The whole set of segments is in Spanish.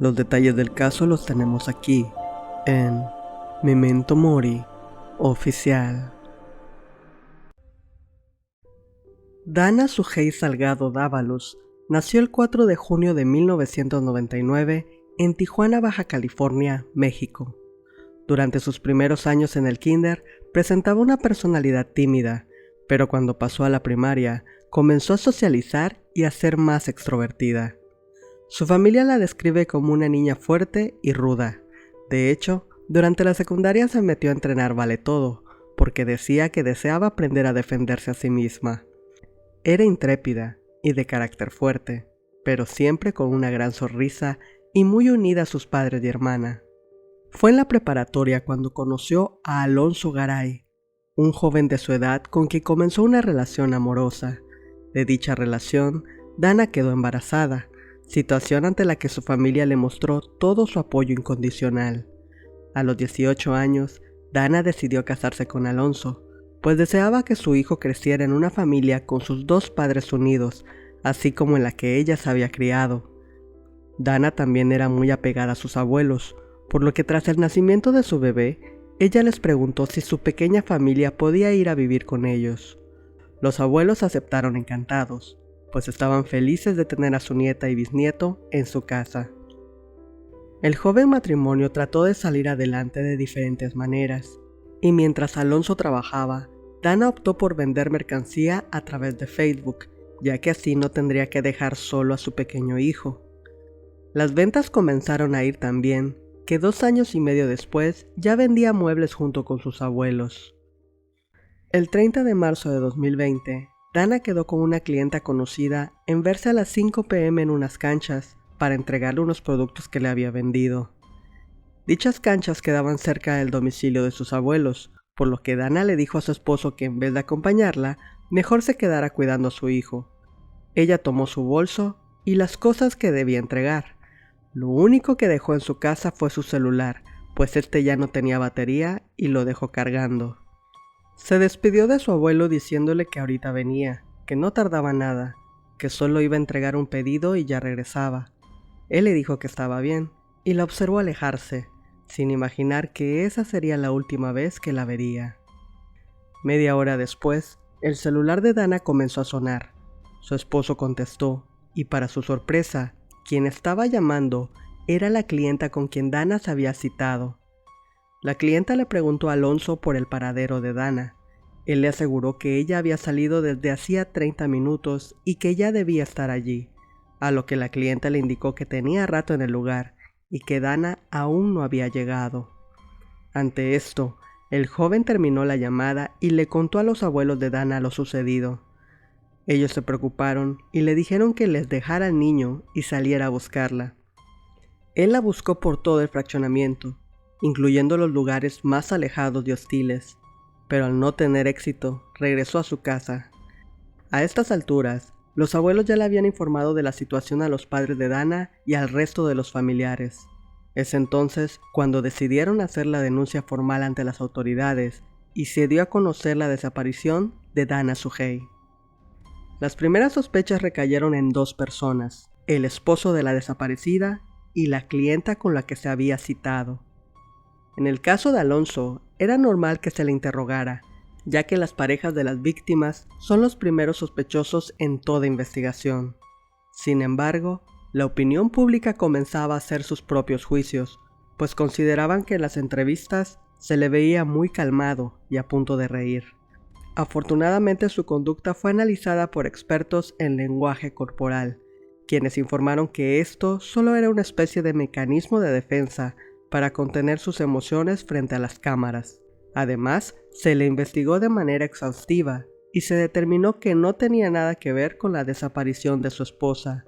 Los detalles del caso los tenemos aquí, en Memento Mori Oficial. Dana Sujei Salgado Dávalos nació el 4 de junio de 1999 en Tijuana, Baja California, México. Durante sus primeros años en el kinder presentaba una personalidad tímida, pero cuando pasó a la primaria comenzó a socializar y a ser más extrovertida. Su familia la describe como una niña fuerte y ruda. De hecho, durante la secundaria se metió a entrenar vale todo, porque decía que deseaba aprender a defenderse a sí misma. Era intrépida y de carácter fuerte, pero siempre con una gran sonrisa y muy unida a sus padres y hermana. Fue en la preparatoria cuando conoció a Alonso Garay, un joven de su edad con quien comenzó una relación amorosa. De dicha relación, Dana quedó embarazada, situación ante la que su familia le mostró todo su apoyo incondicional. A los 18 años, Dana decidió casarse con Alonso, pues deseaba que su hijo creciera en una familia con sus dos padres unidos, así como en la que ella se había criado. Dana también era muy apegada a sus abuelos, por lo que tras el nacimiento de su bebé, ella les preguntó si su pequeña familia podía ir a vivir con ellos. Los abuelos aceptaron encantados, pues estaban felices de tener a su nieta y bisnieto en su casa. El joven matrimonio trató de salir adelante de diferentes maneras, y mientras Alonso trabajaba, Dana optó por vender mercancía a través de Facebook, ya que así no tendría que dejar solo a su pequeño hijo. Las ventas comenzaron a ir tan bien, que 2 años y medio después ya vendía muebles junto con sus abuelos. El 30 de marzo de 2020, Dana quedó con una clienta conocida en verse a las 5 p.m. en unas canchas para entregarle unos productos que le había vendido. Dichas canchas quedaban cerca del domicilio de sus abuelos, por lo que Dana le dijo a su esposo que en vez de acompañarla, mejor se quedara cuidando a su hijo. Ella tomó su bolso y las cosas que debía entregar. Lo único que dejó en su casa fue su celular, pues este ya no tenía batería y lo dejó cargando. Se despidió de su abuelo diciéndole que ahorita venía, que no tardaba nada, que solo iba a entregar un pedido y ya regresaba. Él le dijo que estaba bien, y la observó alejarse, sin imaginar que esa sería la última vez que la vería. Media hora después, el celular de Dana comenzó a sonar. Su esposo contestó, y para su sorpresa, quien estaba llamando era la clienta con quien Dana se había citado. La clienta le preguntó a Alonso por el paradero de Dana. Él le aseguró que ella había salido desde hacía 30 minutos y que ya debía estar allí, a lo que la clienta le indicó que tenía rato en el lugar y que Dana aún no había llegado. Ante esto, el joven terminó la llamada y le contó a los abuelos de Dana lo sucedido. Ellos se preocuparon y le dijeron que les dejara al niño y saliera a buscarla. Él la buscó por todo el fraccionamiento, incluyendo los lugares más alejados y hostiles, pero al no tener éxito, regresó a su casa. A estas alturas, los abuelos ya le habían informado de la situación a los padres de Dana y al resto de los familiares. Es entonces cuando decidieron hacer la denuncia formal ante las autoridades y se dio a conocer la desaparición de Dana Sujei. Las primeras sospechas recayeron en 2 personas, el esposo de la desaparecida y la clienta con la que se había citado. En el caso de Alonso, era normal que se le interrogara, ya que las parejas de las víctimas son los primeros sospechosos en toda investigación. Sin embargo, la opinión pública comenzaba a hacer sus propios juicios, pues consideraban que en las entrevistas se le veía muy calmado y a punto de reír. Afortunadamente su conducta fue analizada por expertos en lenguaje corporal, quienes informaron que esto solo era una especie de mecanismo de defensa para contener sus emociones frente a las cámaras. Además, se le investigó de manera exhaustiva y se determinó que no tenía nada que ver con la desaparición de su esposa.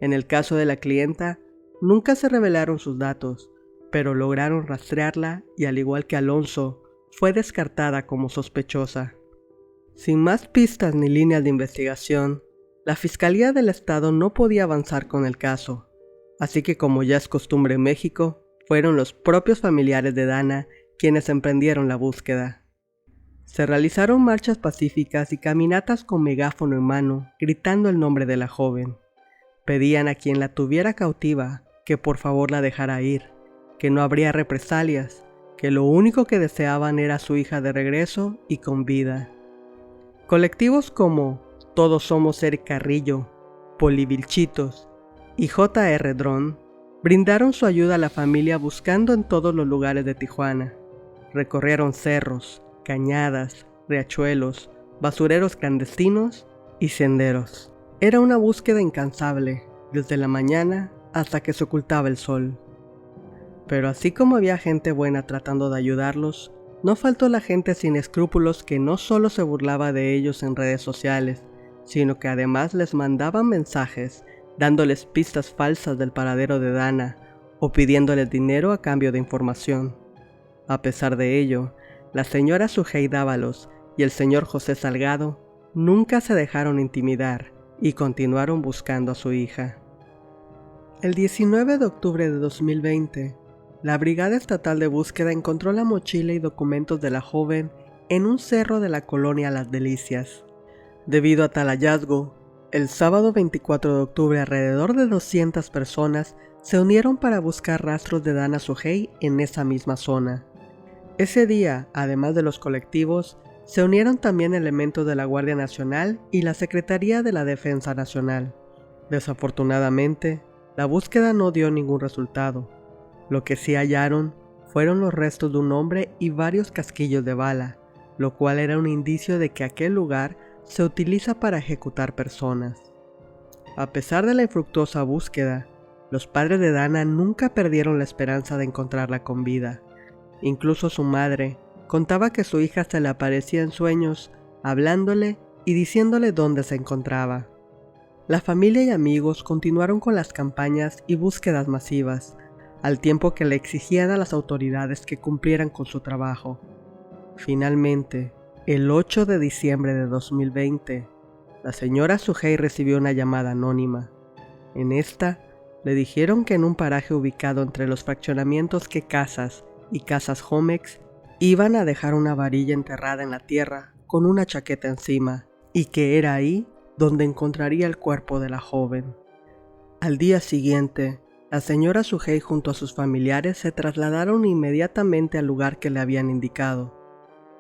En el caso de la clienta, nunca se revelaron sus datos, pero lograron rastrearla y al igual que Alonso, fue descartada como sospechosa. Sin más pistas ni líneas de investigación, la Fiscalía del Estado no podía avanzar con el caso, así que como ya es costumbre en México, fueron los propios familiares de Dana quienes emprendieron la búsqueda. Se realizaron marchas pacíficas y caminatas con megáfono en mano, gritando el nombre de la joven. Pedían a quien la tuviera cautiva que por favor la dejara ir, que no habría represalias, que lo único que deseaban era a su hija de regreso y con vida. Colectivos como Todos Somos Eric Carrillo, Polivilchitos y J.R. Dron brindaron su ayuda a la familia buscando en todos los lugares de Tijuana. Recorrieron cerros, cañadas, riachuelos, basureros clandestinos y senderos. Era una búsqueda incansable, desde la mañana hasta que se ocultaba el sol. Pero así como había gente buena tratando de ayudarlos, no faltó la gente sin escrúpulos que no solo se burlaba de ellos en redes sociales, sino que además les mandaban mensajes dándoles pistas falsas del paradero de Dana o pidiéndoles dinero a cambio de información. A pesar de ello, la señora Sujei Dávalos y el señor José Salgado nunca se dejaron intimidar y continuaron buscando a su hija. El 19 de octubre de 2020, la Brigada Estatal de Búsqueda encontró la mochila y documentos de la joven en un cerro de la colonia Las Delicias. Debido a tal hallazgo, el sábado 24 de octubre alrededor de 200 personas se unieron para buscar rastros de Dana Sujei en esa misma zona. Ese día, además de los colectivos, se unieron también elementos de la Guardia Nacional y la Secretaría de la Defensa Nacional. Desafortunadamente, la búsqueda no dio ningún resultado. Lo que sí hallaron fueron los restos de un hombre y varios casquillos de bala, lo cual era un indicio de que aquel lugar se utiliza para ejecutar personas. A pesar de la infructuosa búsqueda, los padres de Dana nunca perdieron la esperanza de encontrarla con vida. Incluso su madre contaba que su hija se le aparecía en sueños, hablándole y diciéndole dónde se encontraba. La familia y amigos continuaron con las campañas y búsquedas masivas, al tiempo que le exigían a las autoridades que cumplieran con su trabajo. Finalmente, el 8 de diciembre de 2020, la señora Sujei recibió una llamada anónima. En esta, le dijeron que en un paraje ubicado entre los fraccionamientos Que Casas y Casas Homex, iban a dejar una varilla enterrada en la tierra con una chaqueta encima, y que era ahí donde encontraría el cuerpo de la joven. Al día siguiente, la señora Sujei junto a sus familiares se trasladaron inmediatamente al lugar que le habían indicado,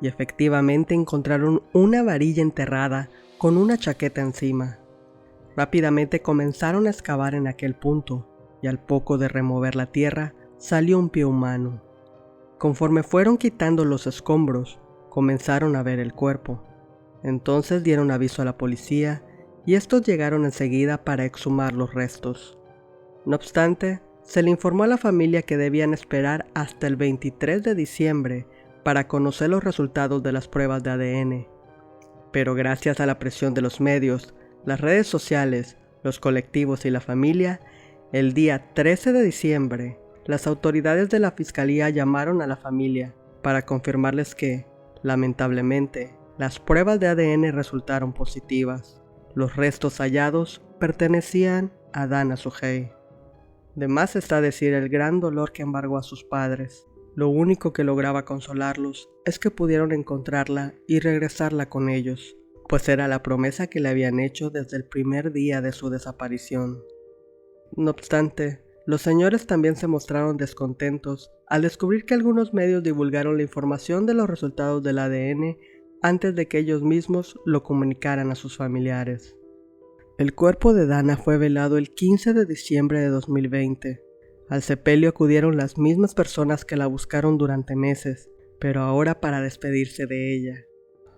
y efectivamente encontraron una varilla enterrada con una chaqueta encima. Rápidamente comenzaron a excavar en aquel punto, y al poco de remover la tierra, salió un pie humano. Conforme fueron quitando los escombros, comenzaron a ver el cuerpo. Entonces dieron aviso a la policía, y estos llegaron enseguida para exhumar los restos. No obstante, se le informó a la familia que debían esperar hasta el 23 de diciembre para conocer los resultados de las pruebas de ADN. Pero gracias a la presión de los medios, las redes sociales, los colectivos y la familia, el día 13 de diciembre, las autoridades de la fiscalía llamaron a la familia para confirmarles que, lamentablemente, las pruebas de ADN resultaron positivas. Los restos hallados pertenecían a Dana Sujei. De más está decir el gran dolor que embargó a sus padres. Lo único que lograba consolarlos es que pudieron encontrarla y regresarla con ellos, pues era la promesa que le habían hecho desde el primer día de su desaparición. No obstante, los señores también se mostraron descontentos al descubrir que algunos medios divulgaron la información de los resultados del ADN antes de que ellos mismos lo comunicaran a sus familiares. El cuerpo de Dana fue velado el 15 de diciembre de 2020. Al sepelio acudieron las mismas personas que la buscaron durante meses, pero ahora para despedirse de ella.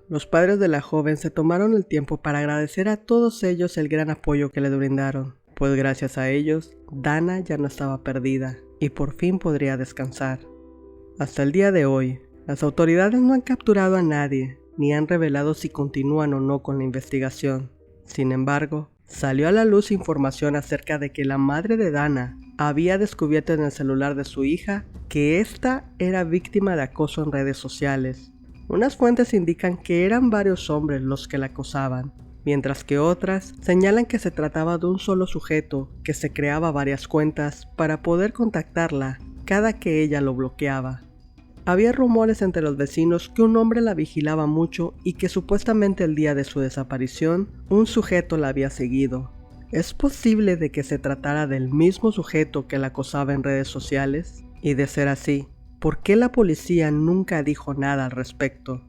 Los padres de la joven se tomaron el tiempo para agradecer a todos ellos el gran apoyo que le brindaron, pues gracias a ellos, Dana ya no estaba perdida y por fin podría descansar. Hasta el día de hoy, las autoridades no han capturado a nadie, ni han revelado si continúan o no con la investigación. Sin embargo, salió a la luz información acerca de que la madre de Dana había descubierto en el celular de su hija que ésta era víctima de acoso en redes sociales. Unas fuentes indican que eran varios hombres los que la acosaban, mientras que otras señalan que se trataba de un solo sujeto que se creaba varias cuentas para poder contactarla cada que ella lo bloqueaba. Había rumores entre los vecinos que un hombre la vigilaba mucho y que supuestamente el día de su desaparición, un sujeto la había seguido. ¿Es posible de que se tratara del mismo sujeto que la acosaba en redes sociales? Y de ser así, ¿por qué la policía nunca dijo nada al respecto?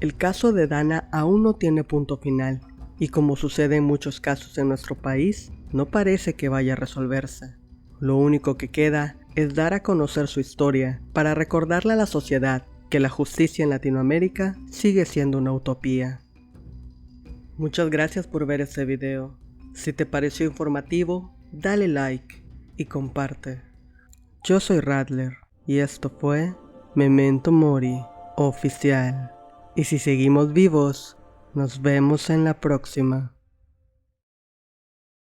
El caso de Dana aún no tiene punto final, y como sucede en muchos casos en nuestro país, no parece que vaya a resolverse. Lo único que queda es dar a conocer su historia para recordarle a la sociedad que la justicia en Latinoamérica sigue siendo una utopía. Muchas gracias por ver este video. Si te pareció informativo, dale like y comparte. Yo soy Radler y esto fue Memento Mori Oficial. Y si seguimos vivos, nos vemos en la próxima.